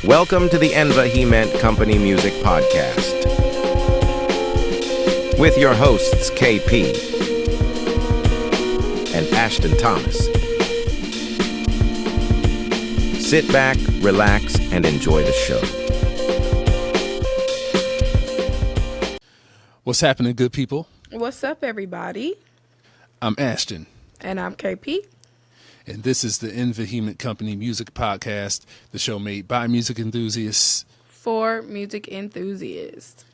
Welcome to the Enva He Meant Company Music Podcast with your hosts KP and Ashton Thomas. Sit back, relax, and enjoy the show. What's happening, good people? What's up, everybody? I'm Ashton. And I'm KP. And this is the Enva He Meant Company Music Podcast, the show made by music enthusiasts. For music enthusiasts.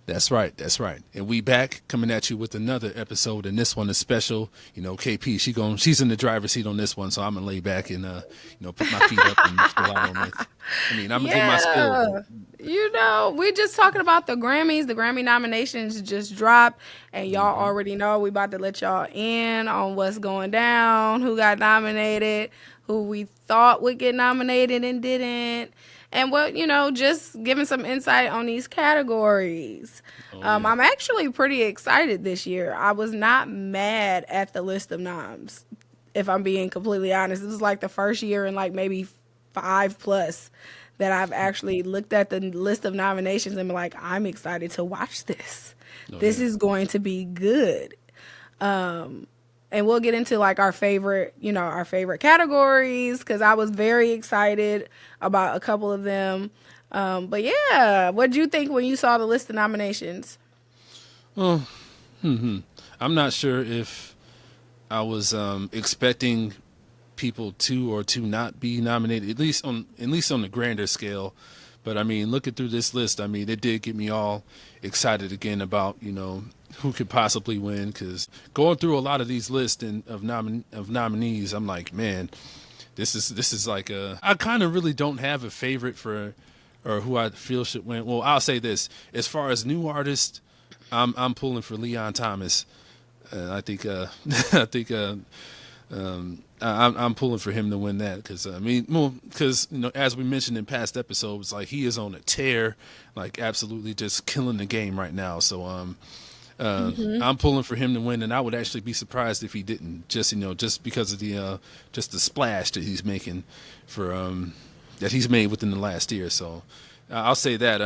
That's right. And we back coming at you with another episode, and this one is special. You know, KP, she's in the driver's seat on this one, so I'm gonna lay back and put my feet up and chill out on this. I mean, I'm gonna give my spill. You know, we're just talking about the Grammys. The Grammy nominations just dropped, and y'all already know we about to let y'all in on what's going down, who got nominated, who we thought would get nominated and didn't. And just giving some insight on these categories. I'm actually pretty excited this year. I was not mad at the list of noms, if I'm being completely honest. This is like the first year in like maybe 5+ that I've actually looked at the list of nominations and been like, I'm excited to watch this. This is going to be good. And we'll get into like our favorite categories, because I was very excited about a couple of them. But yeah, what did you think when you saw the list of nominations? I'm not sure if I was expecting people to not be nominated, at least on the grander scale. But I mean, looking through this list, I mean, it did get me all excited again about, who could possibly win, because going through a lot of these lists of nominees, I'm like, man, this is like I kind of really don't have a favorite for or who I feel should win. Well, I'll say this: as far as new artists, I'm pulling for Leon Thomas. I'm pulling for him to win that, because as we mentioned in past episodes, like, he is on a tear, like absolutely just killing the game right now. So I'm pulling for him to win, and I would actually be surprised if he didn't, just because of the splash that he's making that he's made within the last year. So I'll say that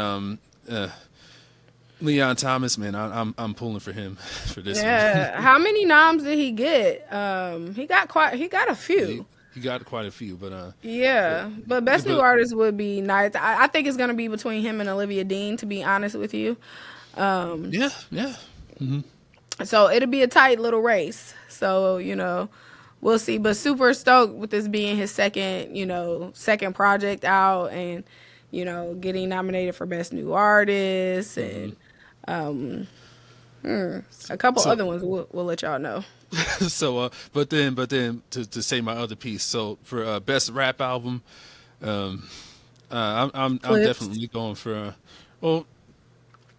Leon Thomas, man, I'm pulling for him for this one. How many noms did he get? He got a few. He got quite a few, but but best new artist would be nice. I think it's gonna be between him and Olivia Dean, to be honest with you. Yeah. Mm-hmm. So it'll be a tight little race. So, we'll see. But super stoked with this being his second project out, and, getting nominated for Best New Artist, and a couple other ones we'll let y'all know. So, but then to say my other piece. So for Best Rap Album, I'm definitely going for.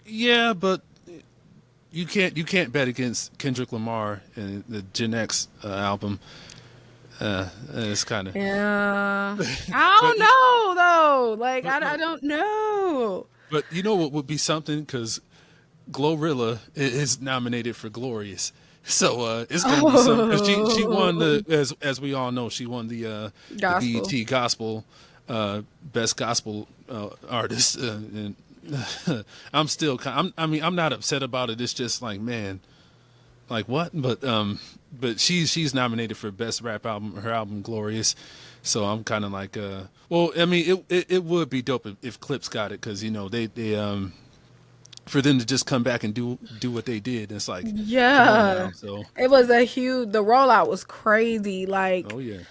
Yeah, but you can't bet against Kendrick Lamar and the Gen X album. It's kind of. Yeah. I don't know though. Like, I don't know. But you know what would be something? Because Glorilla is nominated for Glorious. So it's gonna be something. She won as we all know, she won the BET Gospel Best Gospel Artist. And I'm still I'm not upset about it. It's just like, man, like what? But she's nominated for Best Rap Album, her album Glorious. So I'm kind of like it would be dope if Clips got it, because they for them to just come back and do what they did. It's like, yeah. So it was the rollout was crazy. Like, oh yeah.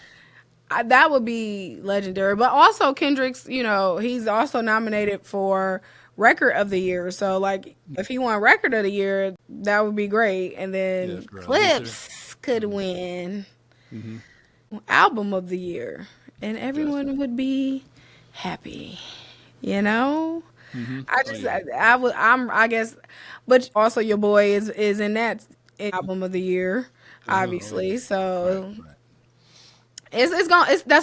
That would be legendary. But also Kendrick's, he's also nominated for Record of the Year. So, like, if he won Record of the Year, that would be great. And then Clips could win Album of the Year, and everyone would be happy. Mm-hmm. I guess, but also your boy is in that Album of the Year, obviously. So. Right. That's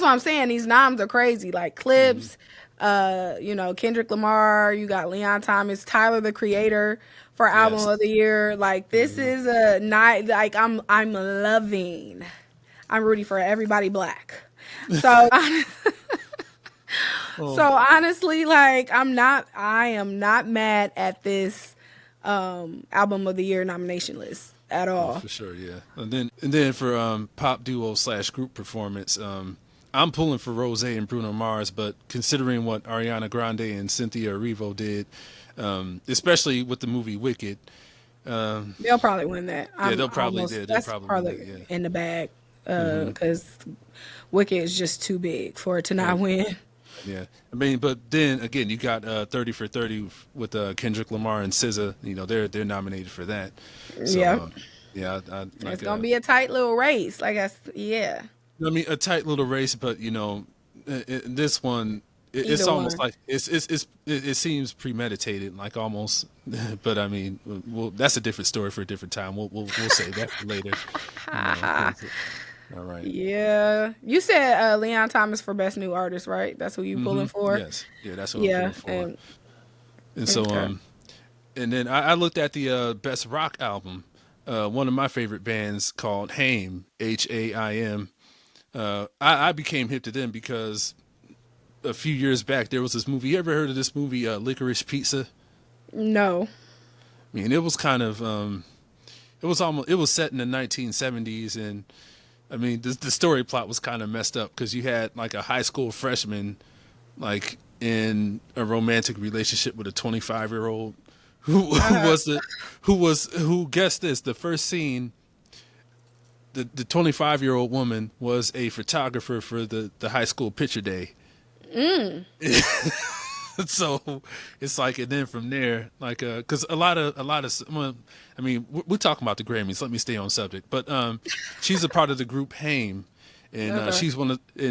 what I'm saying. These noms are crazy. Like Clips, Kendrick Lamar. You got Leon Thomas, Tyler the Creator for Album of the Year. Like, this is a night. Like, I'm loving. I'm rooting for everybody black. So Oh, So honestly, like I am not mad at this album of the year nomination list at oh, all. for sure, yeah. And then for pop duo slash group performance, I'm pulling for Rose and Bruno Mars, but considering what Ariana Grande and Cynthia Erivo did, especially with the movie Wicked, They'll probably win that. yeah, I'm almost they'll that's probably win that, probably yeah. in the bag because Wicked is just too big for it to not Right. win. Yeah, I mean, but then again, you got 30 for 30 with Kendrick Lamar and SZA. You know, they're nominated for that. So Yeah, yeah, I it's like. gonna be a tight little race. Like yeah, I mean, a tight little race, but you know, this one, it's either almost one. like it seems premeditated, like almost. But I mean, well, that's a different story for a different time. We'll save that for later. You know. All right. Yeah, you said Leon Thomas for best new artist, right? That's who you pulling for. Yes. Yeah, that's what I'm Yeah, pulling for. and And so okay. and then I looked at the best rock album. One of my favorite bands called Haim, Haim. I became hip to them because a few years back there was this movie. You ever heard of this movie, Licorice Pizza? No. I mean, it was kind of it was set in the 1970s, and I mean the story plot was kind of messed up because you had like a high school freshman like in a romantic relationship with a 25-year-old who guessed this, the first scene, the 25-year-old woman was a photographer for the high school picture day. So it's like, and then from there, like, because a lot of, well, I mean, we're talking about the Grammys. Let me stay on subject, but she's a part of the group Haim, and Okay.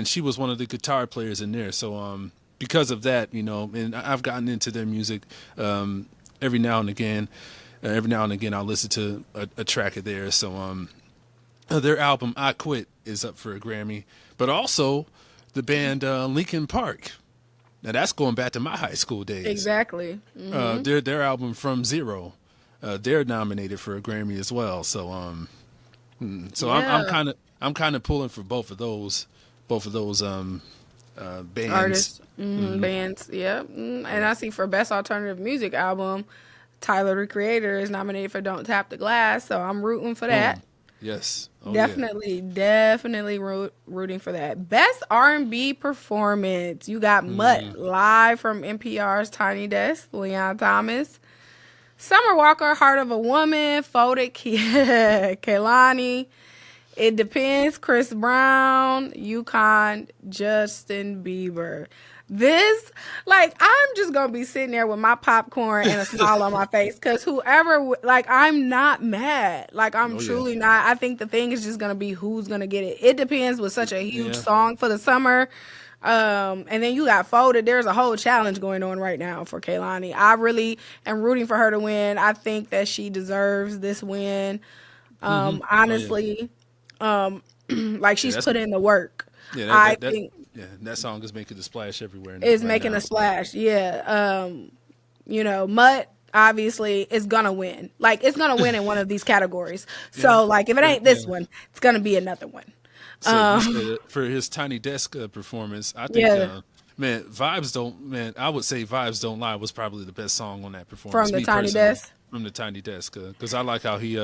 she was one of the guitar players in there. So because of that, you know, and I've gotten into their music every now and again. Every now and again, I'll listen to a track of theirs. So their album "I Quit" is up for a Grammy, but also the band Linkin Park. Now that's going back to my high school days. Exactly. Their album From Zero, they're nominated for a Grammy as well. So so Yeah. I'm kind of pulling for both of those bands. Artists, bands. Yeah. And I see for best alternative music album, Tyler the Creator is nominated for "Don't Tap the Glass," so I'm rooting for that. Boom. Yes. Oh yeah. Definitely rooting for that. Best R&B performance. You got Mutt live from NPR's Tiny Desk, Leon Thomas. Summer Walker, Heart of a Woman, Folded Kehlani. It Depends, Chris Brown, Yukon, Justin Bieber. This, like, I'm just gonna be sitting there with my popcorn and a smile on my face because like, I'm not mad. Like, I'm Oh yeah. truly not. I think the thing is just gonna be who's gonna get it. It Depends was such a huge Yeah. song for the summer. And then you got Folded. There's a whole challenge going on right now for Kehlani. I really am rooting for her to win. I think that she deserves this win. Oh yeah. Honestly, like Yeah. she's put in the work. Yeah. I think Yeah. That song is making the splash everywhere is right making now. a So. splash. Yeah. You know, Mutt obviously is gonna win. Like it's gonna win in one of these categories. Yeah. So like if it ain't Yeah. this one, it's gonna be another one. So you said for his Tiny Desk performance, I think, Yeah, man, Vibes Don't, man, I would say Vibes Don't Lie was probably the best song on that from performance, the me Tiny personally, Desk. from the Tiny Desk, because I like how he,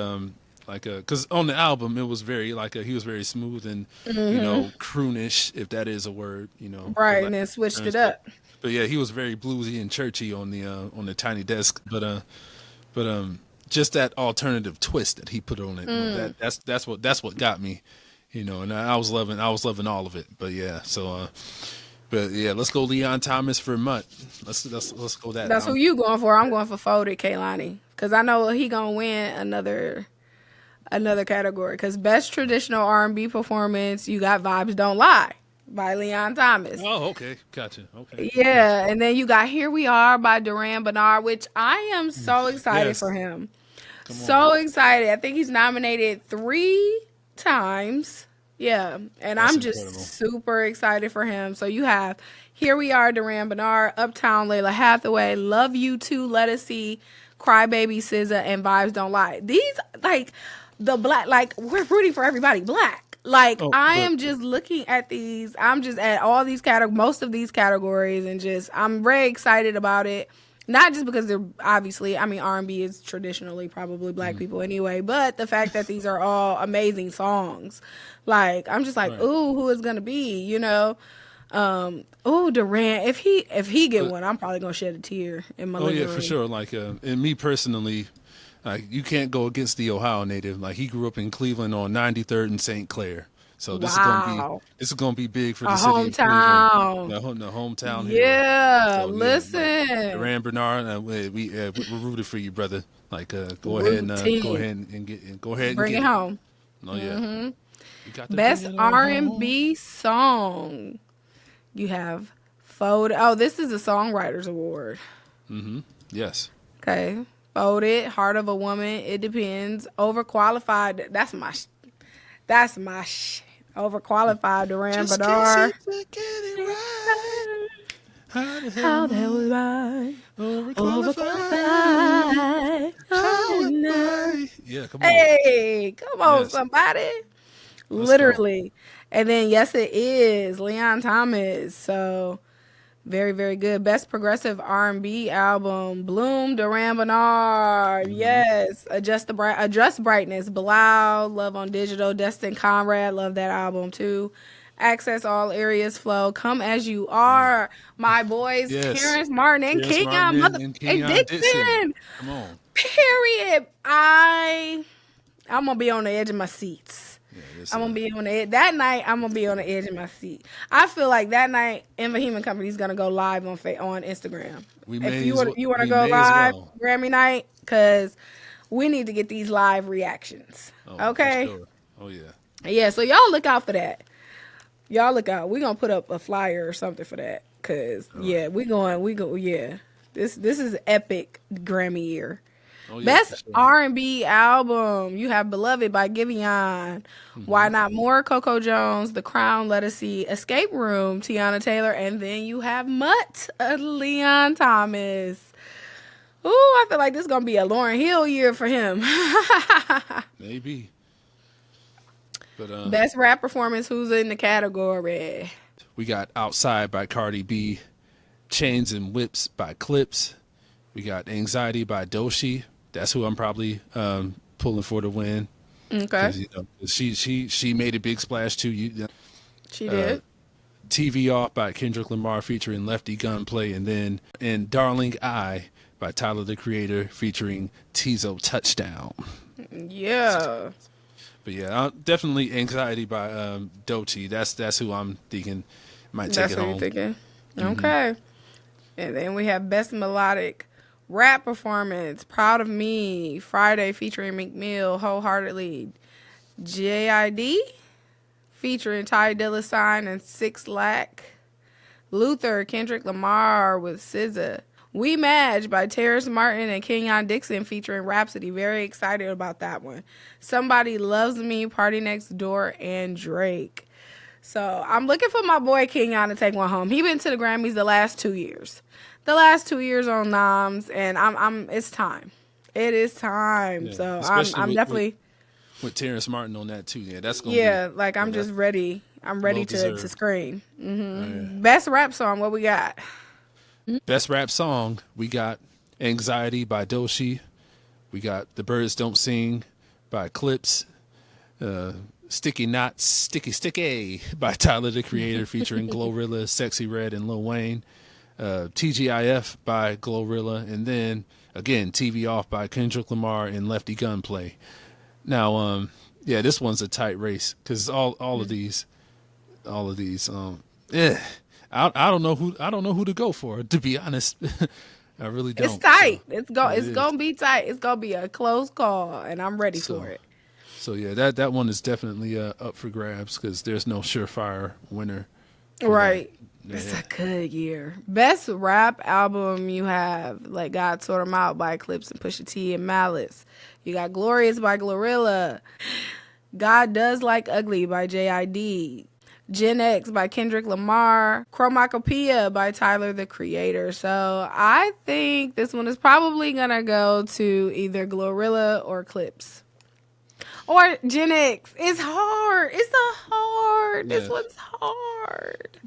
because on the album it was very, like, he was very smooth and, you know, croonish, if that is a word, you know, for Right, lack and then of switched terms, it up. but yeah, he was very bluesy and churchy on the Tiny Desk, but just that alternative twist that he put on it, that's what got me, you know, and I was loving all of it. But yeah, so but yeah, let's go Leon Thomas for Mutt. Let's go that. That's who you going for. I'm going for Folded Kehlani because I know he gonna win another category. Because best traditional R&B performance, you got Vibes Don't Lie by Leon Thomas. Oh, okay, gotcha. Okay, Yeah, and then you got Here We Are by Duran Bernard, which I am so excited yes, for him. come on. So excited. I think he's nominated 3 times. Yeah, and That's I'm just incredible. super excited for him. So you have Here We Are, Duran Bernard, Uptown, Layla Hathaway, Love You Too, Let Us See, Crybaby, SZA, and Vibes Don't Lie. These, like, the black, like, we're rooting for everybody black. Like, Oh, I but am just looking at these. I'm just at all these most of these categories, and just I'm very excited about it. Not just because they're obviously, I mean, R&B is traditionally probably black people anyway, but the fact that these are all amazing songs, like I'm just like, right. ooh, who is gonna be? Ooh, Durant. If he get But one, I'm probably gonna shed a tear in my oh living yeah, for room. sure. Like, and me personally, like you can't go against the Ohio native. Like he grew up in Cleveland on 93rd and St. Clair. So Wow, this is gonna be big for a the city of Cleveland, hometown. the hometown hero. Yeah, So yeah, like listen, Duran Bernard, we're rooted for you, brother. Like root go team, ahead and get and go ahead and bring get it it. home. Oh yeah, you got to bring Best it on home. R&B song. You have Fold. Oh, this is a Songwriters Award. Yes. Okay. Folded, Heart of a Woman, It Depends, Overqualified. That's my Overqualified, Duran Just can't seem Bernard. to get it right. How the hell How am that was I mine. overqualified? Overqualified. How Oh, am no. I? Yeah, come on. Hey, come on, Yes, somebody. let's go. Literally. And then, yes, it is Leon Thomas. So, very, very good. Best progressive R&B album, Bloom, Duran Bernard. Yes. Adjust Brightness, Bilal, Love on Digital, Destin Conrad, love that album too. Access All Areas Flow, Come As You Yeah. Are, my boys, Yes. Terrence Martin and Terrence Martin and and Kenyon Dixon. Dixon. Come on. Period. I'm gonna be on the edge of my seats. Yeah, this I'm gonna be on the edge. That night, I'm gonna be on the edge of my seat. I feel like that night, Invahuman Company is gonna go live on Instagram. If you want to we go may as live well. Grammy night, because we need to get these live reactions. Oh, for Okay, sure. Oh yeah. yeah. So y'all look out for that. Y'all look out. We're gonna put up a flyer or something for that. Cause All yeah, right. we go. Yeah, this is epic Grammy year. Oh yeah, for Best sure. R&B album. You have Beloved by Giveon. Why Not More, Coco Jones. The Crown, Let Us See. Escape Room, Tiana Taylor. And then you have Mutt, Leon Thomas. Ooh, I feel like this is going to be a Lauryn Hill year for him. Maybe. But Best rap performance, who's in the category? we got Outside by Cardi B, Chains and Whips by Clips. We got Anxiety by Doshi. That's who I'm probably pulling for the win. Okay. Because she made a big splash too. She did. TV Off by Kendrick Lamar featuring Lefty Gunplay, and then Darling I by Tyler the Creator featuring Tizo Touchdown. Yeah. But yeah, definitely Anxiety by Dochi. That's who I'm thinking might take That's it what you're home. thinking. Okay. And then we have Best Melodic Rap Performance, Proud of Me, Friday featuring Meek Mill, Wholeheartedly, JID featuring Ty Dolla $ign and 6 Lack, Luther, Kendrick Lamar with SZA, We Match by Terrence Martin and Kenyon Dixon featuring Rhapsody. Very excited about that one. Somebody Loves Me, Party Next Door, and Drake. So I'm looking for my boy Kenyon to take one home. He been to the Grammys the last 2 years. The last 2 years on noms, and I'm it's time. It is time. Yeah, So especially I'm definitely with Terrence Martin on that too. Yeah, that's gonna yeah, be like I'm just ready. I'm ready well to deserved. scream. Yeah. Best rap song, what we got? Best rap song, we got Anxiety by Doshi. We got The Birds Don't Sing by Clips. Sticky Knots, Sticky by Tyler the Creator featuring Glorilla, Sexy Red, and Lil Wayne. TGIF by Glorilla. And then, again, TV Off by Kendrick Lamar and Lefty Gunplay. Now, yeah, this one's a tight race because all of these, I don't know who to go for, to be honest. I really don't. It's tight. So, It's is. gonna be tight. It's gonna be a close call, and I'm ready for it. So yeah, that one is definitely up for grabs because there's no surefire winner. Right. Yeah. It's a good year. Best rap album, you have Let God Sort 'Em Out by Clips and Pusha T and Malice. You got Glorious by Glorilla. God Does Like Ugly by JID. Gen X by Kendrick Lamar. Chromacopia by Tyler the Creator. So I think this one is probably going to go to either Glorilla or Clips. Or Gen X. It's hard. It's so hard. This Yeah. one's hard.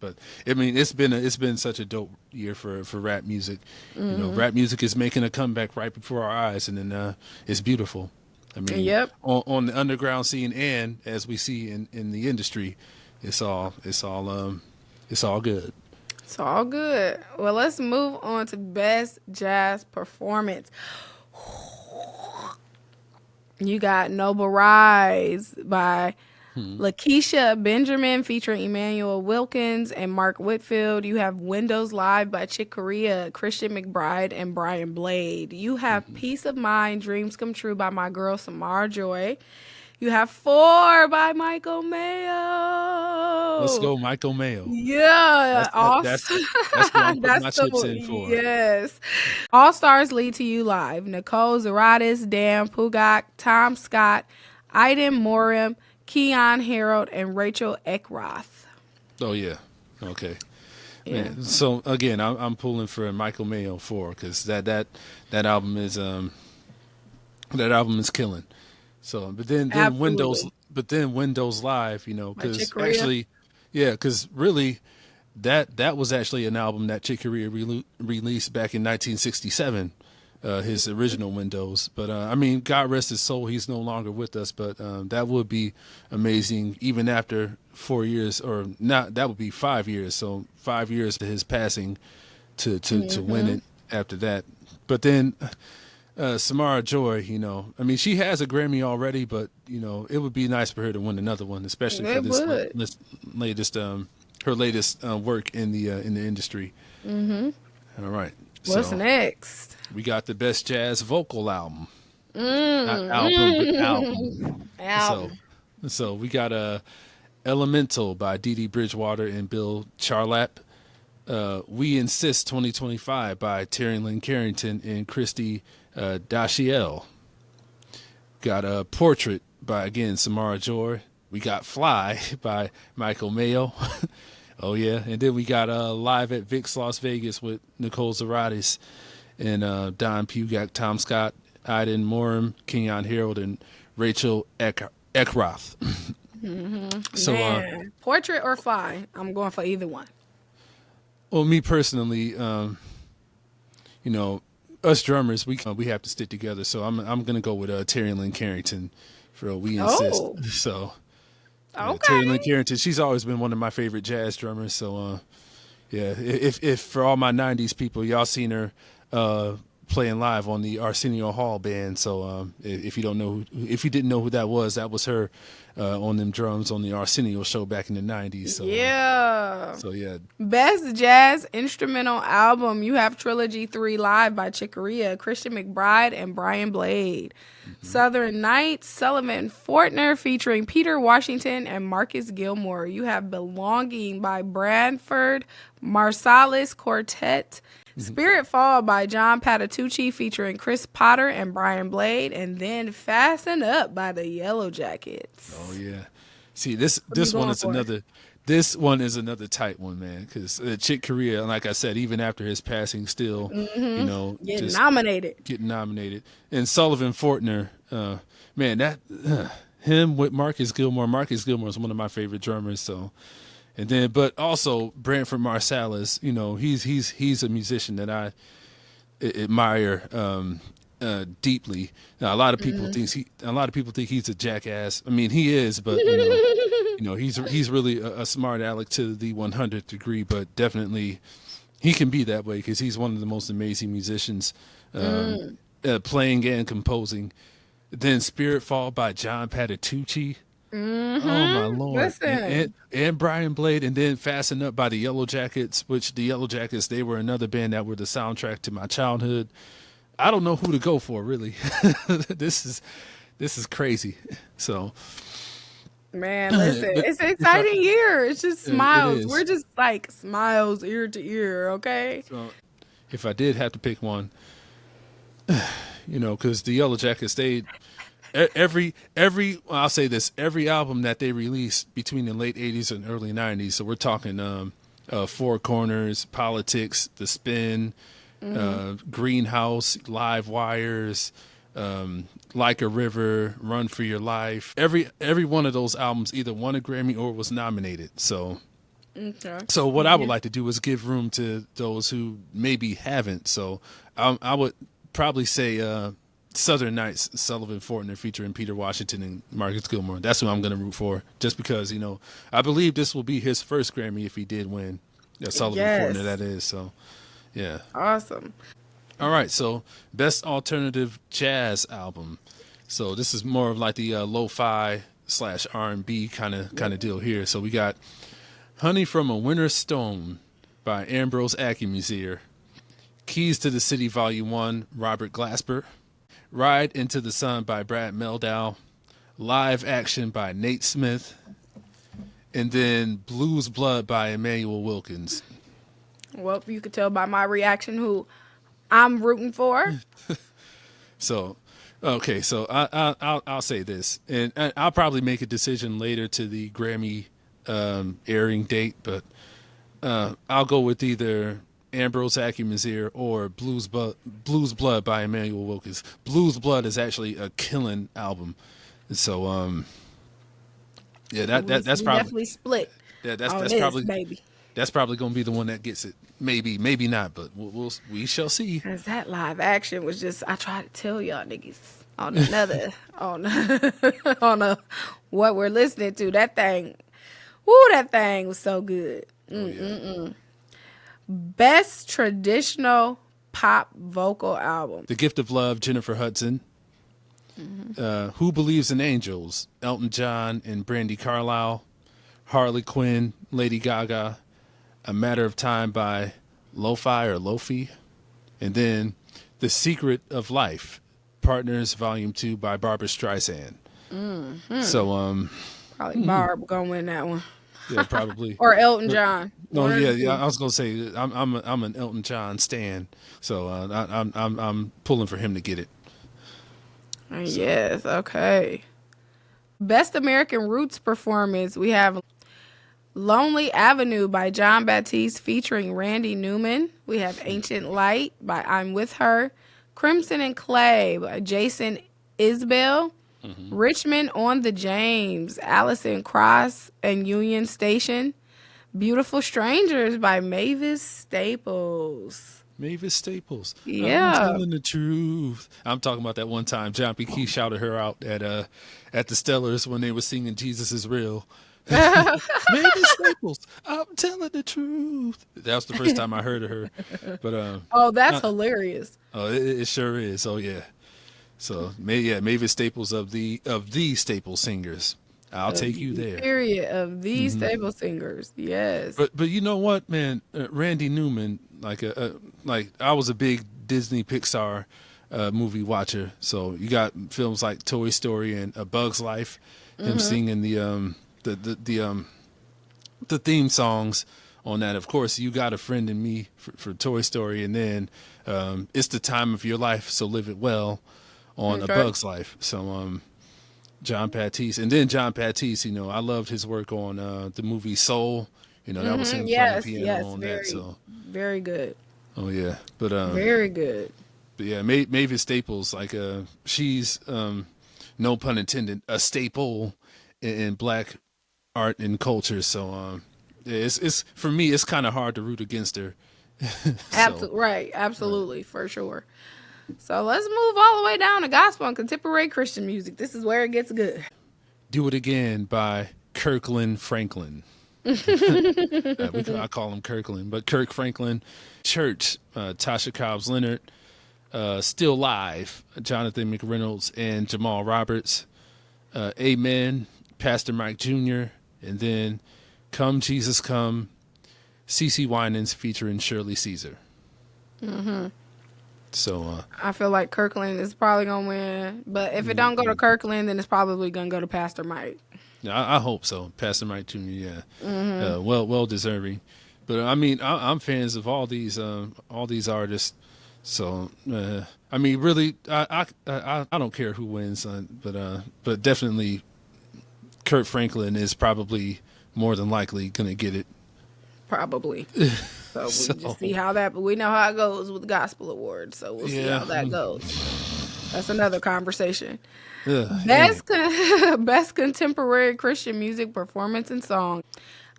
But I mean, it's been such a dope year for rap music. Rap music is making a comeback right before our eyes, and then it's beautiful. I mean, Yep. on the underground scene, and as we see in the industry, it's all good. It's all good. Well, let's move on to Best Jazz Performance. You got Noble Rise by Lakeisha Benjamin featuring Emmanuel Wilkins and Mark Whitfield. You have Windows Live by Chick Corea, Christian McBride, and Brian Blade. You have Peace of Mind, Dreams Come True by my girl Samara Joy. You have Four by Michael Mayo. Let's go, Michael Mayo. Yeah, That's what I'm putting my chips in for. Yes. All Stars Lead to You Live. Nicole Zaratis, Dan Pugak, Tom Scott, Aiden Morim, Keon Harold, and Rachel Eckroth. Oh yeah, okay. Yeah. Man, so again, I'm pulling for Michael Mayo 4 because that album is killing. So, but then Absolutely. Windows Live, because Chick Corea? actually, yeah, because really, that was actually an album that Chick Corea released back in 1967, his original Windows. But I mean, God rest his soul, he's no longer with us. But that would be amazing, even after 4 years, or not. That would be 5 years. So 5 years to his passing, to win it after that. But then. Samara Joy, I mean, she has a Grammy already, but it would be nice for her to win another one, especially for this latest her latest work in the industry. All right, What's so next? we got the Best Jazz Vocal Album, not album, but album. Album. So we got Elemental by Dee Dee Bridgewater and Bill Charlap. We Insist 2025 by Terry Lynn Carrington and Christy Dashiell. Got a Portrait by, again, Samara Joy. We got Fly by Michael Mayo. Oh yeah, and then we got Live at Vic's Las Vegas with Nicole Zaratis and Don Pugak, Tom Scott, Aiden Morim, Kenyon Harold, and Rachel Eckroth. So Man. Portrait or Fly? I'm going for either one. Well, me personally, us drummers, we have to stick together. So I'm gonna go with Terry Lynn Carrington for We Insist. Oh. So Okay. Terry Lynn Carrington, she's always been one of my favorite jazz drummers. So yeah, if for all my '90s people, y'all seen her playing live on the Arsenio Hall band. So if you didn't know who that was her on them drums on the Arsenio show back in the '90s. So, Yeah. So yeah. Best Jazz Instrumental Album. You have Trilogy 3 Live by Chick Corea, Christian McBride, and Brian Blade. Southern Nights, Sullivan Fortner featuring Peter Washington and Marcus Gilmore. You have Belonging by Branford Marsalis Quartet. Spirit Fall by John Patitucci featuring Chris Potter and Brian Blade. And then Fasten Up by the Yellow Jackets. Oh yeah. See, this you one going is for? this one is another tight one, man. Because Chick Corea, like I said, even after his passing, still Getting just nominated. getting nominated. And Sullivan Fortner, man, that him with Marcus Gilmore. Marcus Gilmore is one of my favorite drummers. So, and then but also Branford Marsalis, he's a musician that I admire deeply. Now, a lot of people think he's a jackass. I mean, he is, but he's really a smart aleck to the 100th degree. But definitely, he can be that way because he's one of the most amazing musicians, playing and composing. Then Spirit Fall by John Patitucci. Oh my Lord! Listen. And Brian Blade, and then Fasten Up by the Yellow Jackets, which the Yellow Jackets, they were another band that were the soundtrack to my childhood. I don't know who to go for, really. This is crazy. So, Man, listen, it's an exciting year. It's just It smiles. is. We're just like smiles ear to ear, okay? so if I did have to pick one, because the Yellow Jackets, I'll say this, every album that they released between the late 80s and early 90s, so we're talking Four Corners, Politics, The Spin, Greenhouse, Live Wires, Like a River, Run for Your Life. Every one of those albums either won a Grammy or was nominated. So Okay. so what I would like to do is give room to those who maybe haven't. So I would probably say Southern Nights, Sullivan Fortner featuring Peter Washington and Marcus Gilmore. That's who I'm going to root for, just because, I believe this will be his first Grammy if he did win. Yeah, Sullivan Fortner, that is. So, yeah. Awesome. All right, so Best Alternative Jazz Album. So this is more of like the lo-fi / R&B kind of deal here. So we got Honey from a Winter Stone by Ambrose Ackumusier, Keys to the City Volume 1, Robert Glasper, Ride into the Sun by Brad Mehldau, Live Action by Nate Smith, and then Blues Blood by Emmanuel Wilkins. Well, you could tell by my reaction who I'm rooting for. So, okay, so I'll say this, and I'll probably make a decision later to the Grammy airing date, but I'll go with either Ambrose Ackumusier or Blues Blood by Emmanuel Wilkins. Blues Blood is actually a killing album, so yeah, that's probably definitely split. Yeah, that's probably going to be the one that gets it. Maybe not, but we shall see. Cause that Live Action was just, I tried to tell y'all niggas on another on what we're listening to. That thing, that thing was so good. Best Traditional Pop Vocal Album. The Gift of Love, Jennifer Hudson. Who Believes in Angels, Elton John and Brandi Carlile. Harley Quinn, Lady Gaga. A Matter of Time by Lo-Fi or Lofi. And then The Secret of Life, Partners Volume 2 by Barbra Streisand. So Probably Barb gonna win that one. yeah, probably. Or Elton John. No, yeah. I was gonna say I'm an Elton John stan, so I'm pulling for him to get it. Yes, okay. Best American Roots Performance, we have Lonely Avenue by John Batiste featuring Randy Newman. We have Ancient Light by I'm With Her. Crimson and Clay by Jason Isbell. Richmond on the James, Allison Cross and Union Station. Beautiful Strangers by Mavis Staples. Mavis Staples. Yeah. I'm telling the truth. I'm talking about that one time John P. Key shouted her out at the Stellars when they were singing Jesus is Real. Mavis Staples, I'm telling the truth. That was the first time I heard of her. But that's hilarious. Oh, it sure is. Oh yeah. So Mavis Staples of the Staple Singers. I'll take you there. Period of these Staple Singers. Yes. But you know what, man? Randy Newman, like I was a big Disney Pixar movie watcher. So you got films like Toy Story and A Bug's Life. Him singing the theme songs on that. Of course, You Got a Friend in Me for Toy Story, and then It's the Time of Your Life, So Live It Well on A Bug's Life. So John Batiste, and then John Batiste, I loved his work on the movie Soul. That was him playing piano on that. So very good. Oh yeah, but very good. But yeah, Mavis Staples, like she's no pun intended, a staple in Black art and culture. So it's for me, it's kind of hard to root against her. Right, absolutely, for sure. So let's move all the way down to gospel and contemporary Christian music. This is where it gets good. Do It Again by Kirkland Franklin. I call him Kirkland, but Kirk Franklin. Church, Tasha Cobbs Leonard. Still Live, Jonathan McReynolds and Jamal Roberts. Amen, Pastor Mike Jr. And then Come Jesus Come, CeCe Winans featuring Shirley Caesar. So I feel like Kirkland is probably gonna win, but if it don't go to Kirkland, then it's probably gonna go to Pastor Mike. I hope so, Pastor Mike Jr. Yeah, well deserving. But I mean, I'm fans of all these artists. So I mean, really, I don't care who wins, but definitely, Kirk Franklin is probably more than likely gonna get it. Probably. So we'll just see how that. But we know how it goes with the Gospel Awards, so we'll see how that goes. That's another conversation. Ugh, Best contemporary Christian music performance and song.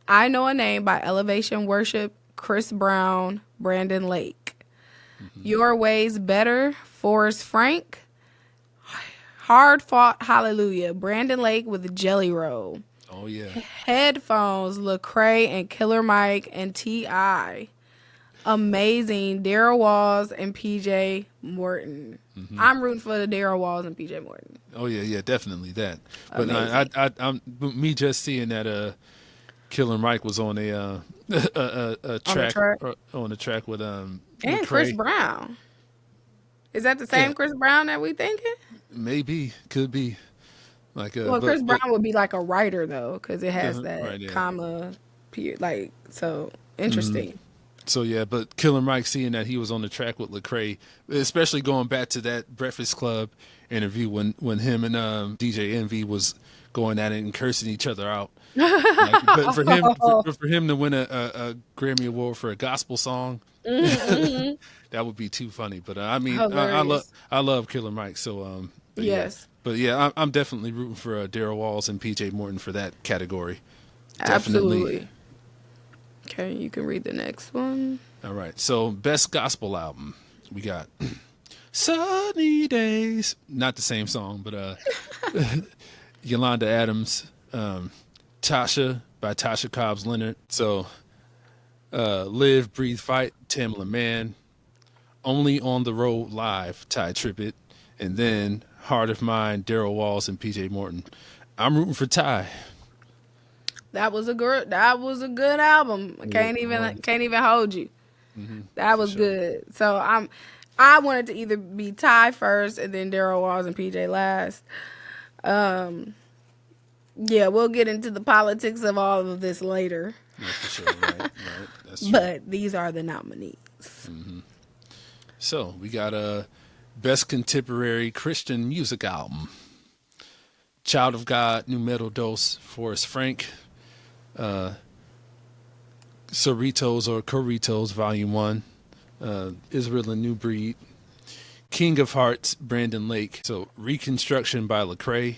I Know a Name by Elevation Worship, Chris Brown, Brandon Lake. Your Ways Better, Forrest Frank. Hard Fought Hallelujah, Brandon Lake with Jelly Roll. Oh yeah. Headphones, Lecrae and Killer Mike and T.I. Amazing, Daryl Walls and PJ Morton. I'm rooting for the Daryl Walls and PJ Morton. Oh yeah, definitely that. But I'm me just seeing that Killer Mike was on a track on the track with and Lecrae. Chris Brown. Is that the same Chris Brown that we thinking? Maybe, could be. Chris Brown would be like a writer though, because it has that right, yeah. comma, period, so interesting. So yeah, but Killer Mike seeing that he was on the track with Lecrae, especially going back to that Breakfast Club interview when him and DJ Envy was going at it and cursing each other out. But for him to win a Grammy Award for a gospel song, that would be too funny. But I mean, I love Killer Mike. So yes, yeah, I'm definitely rooting for Daryl Walls and PJ Morton for that category. Absolutely. Definitely. Okay, you can read the next one. All right. So best gospel album, we got Sunny Days. Not the same song, but Yolanda Adams, Tasha by Tasha Cobbs Leonard. So Live, Breathe, Fight, Tamla Mann. Only on the Road Live, Ty Tribbett. And then Heart of Mine, Daryl Walls and PJ Morton. I'm rooting for Ty. That was a good album. I can't even hold you. That was good. So I wanted to either be Ty first and then Daryl Walls and PJ last. Yeah, we'll get into the politics of all of this later. Yeah, for sure. Right. That's true. But these are the nominees. So we got a best contemporary Christian music album. Child of God, New Metal Dose, Forrest Frank. Cerritos or Corritos Volume 1, Israel and New Breed, King of Hearts, Brandon Lake. So Reconstruction by Lecrae,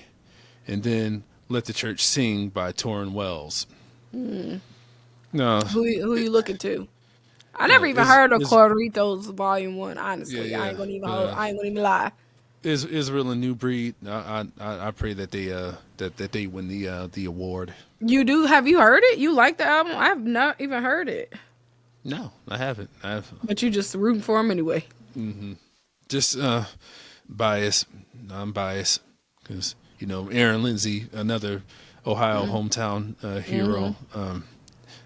and then Let the Church Sing by Torrin Wells. No, who you looking to? I never even heard of Corritos Volume 1. Honestly, I ain't gonna even lie. Israel and New Breed. I pray that they win the award. You do? Have you heard it? You like the album? I have not even heard it. No, I haven't. But you just rooting for him anyway. Just bias. I'm biased because Aaron Lindsay, another Ohio hometown hero,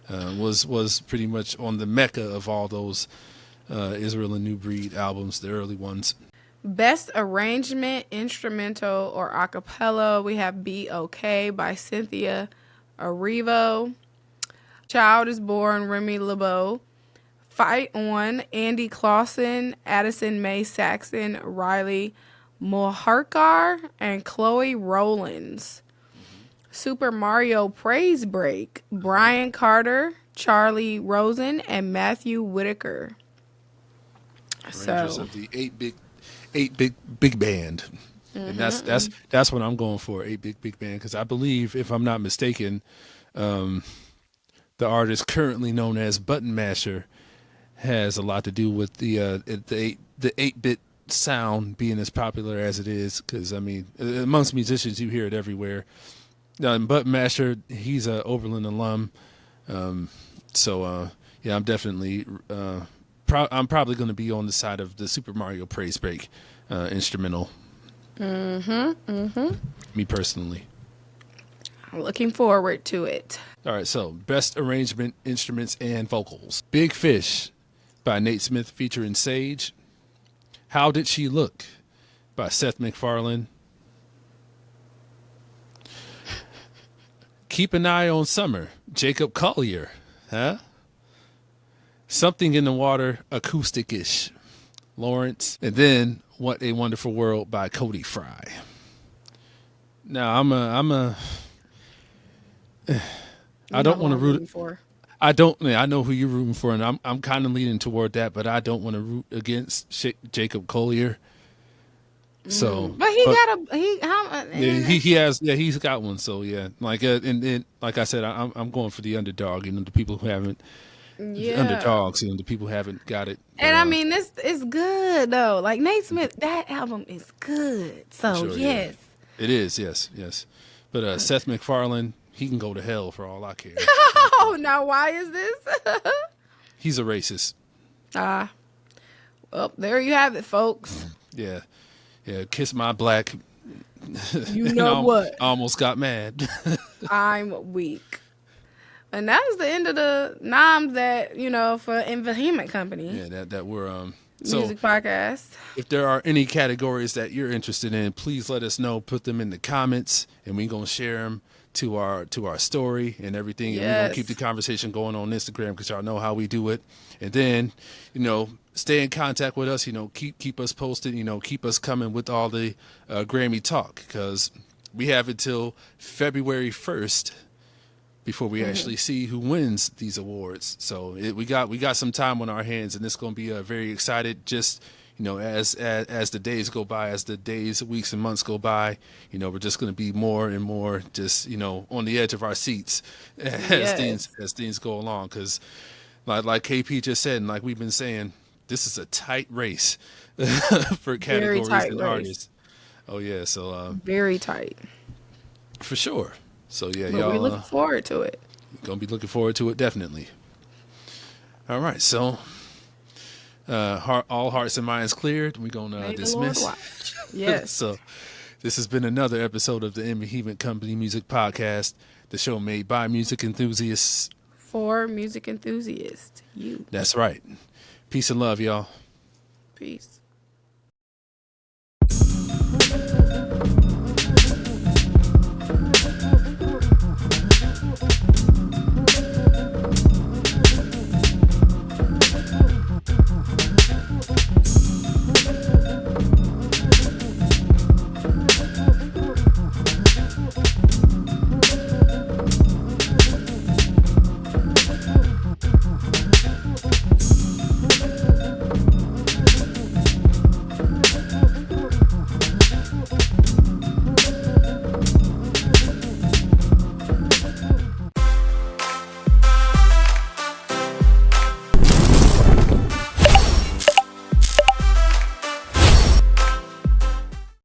was pretty much on the mecca of all those Israel and New Breed albums, the early ones. Best arrangement, instrumental or a cappella, we have Be Okay by Cynthia Erivo. Child is Born, Remy LeBeau. Fight On, Andy Clausen, Addison Mae Saxon, Riley Moharkar, and Chloe Rowlands. Super Mario Praise Break, Brian Carter, Charlie Rosen, and Matthew Whitaker. Rangers of the 8 big band. And that's what I'm going for, 8 big band, because I believe, if I'm not mistaken, the artist currently known as Button Masher has a lot to do with the 8-bit sound being as popular as it is. Because I mean, amongst musicians, you hear it everywhere. Button Masher, he's a Oberlin alum, so yeah, I'm definitely I'm probably going to be on the side of the Super Mario Praise Break instrumental. Me personally. I'm looking forward to it. All right, so best arrangement, instruments, and vocals. Big Fish by Nate Smith featuring Sage. How Did She Look by Seth MacFarlane. Keep an Eye on Summer, Jacob Collier. Huh? Something in the Water, acoustic-ish, Lawrence. And then What a Wonderful World by Cody Fry. Now I don't want to root for. I know who you're rooting for, and I'm kind of leaning toward that, but I don't want to root against Jacob Collier. So, But he got a he's got one. So yeah, like and like I said, I'm going for the underdog. The people who haven't the yeah. underdogs. The people who haven't got it. And I mean, this is good though. Like Nate Smith, that album is good. So Sure, yes. yeah. It is. Yes. But Seth MacFarlane, he can go to hell for all I care. Oh, now why is this? He's a racist. Well, there you have it, folks. Yeah. Kiss my black. You know what? I almost got mad. I'm weak. And that is the end of the noms that, for In Vehement Company. Yeah, that we're music podcast. If there are any categories that you're interested in, please let us know. Put them in the comments, and we're gonna share them to our story and everything. Yes. And we're gonna keep the conversation going on Instagram because y'all know how we do it. And then, stay in contact with us. Keep us posted. Keep us coming with all the Grammy talk because we have until February 1st. Before we actually see who wins these awards. So we got some time on our hands, and it's going to be very excited. Just as the days go by, as the days, weeks, and months go by, we're just going to be more and more just on the edge of our seats as things go along. Because like KP just said, and like we've been saying, this is a tight race for categories and artists. Oh yeah, so very tight for sure. So yeah, but y'all. We're looking forward to it. Gonna be looking forward to it, definitely. All right, so all hearts and minds cleared. We're gonna dismiss. Yes. So this has been another episode of the In Vehement Company Music Podcast, the show made by music enthusiasts for music enthusiasts. You. That's right. Peace and love, y'all. Peace.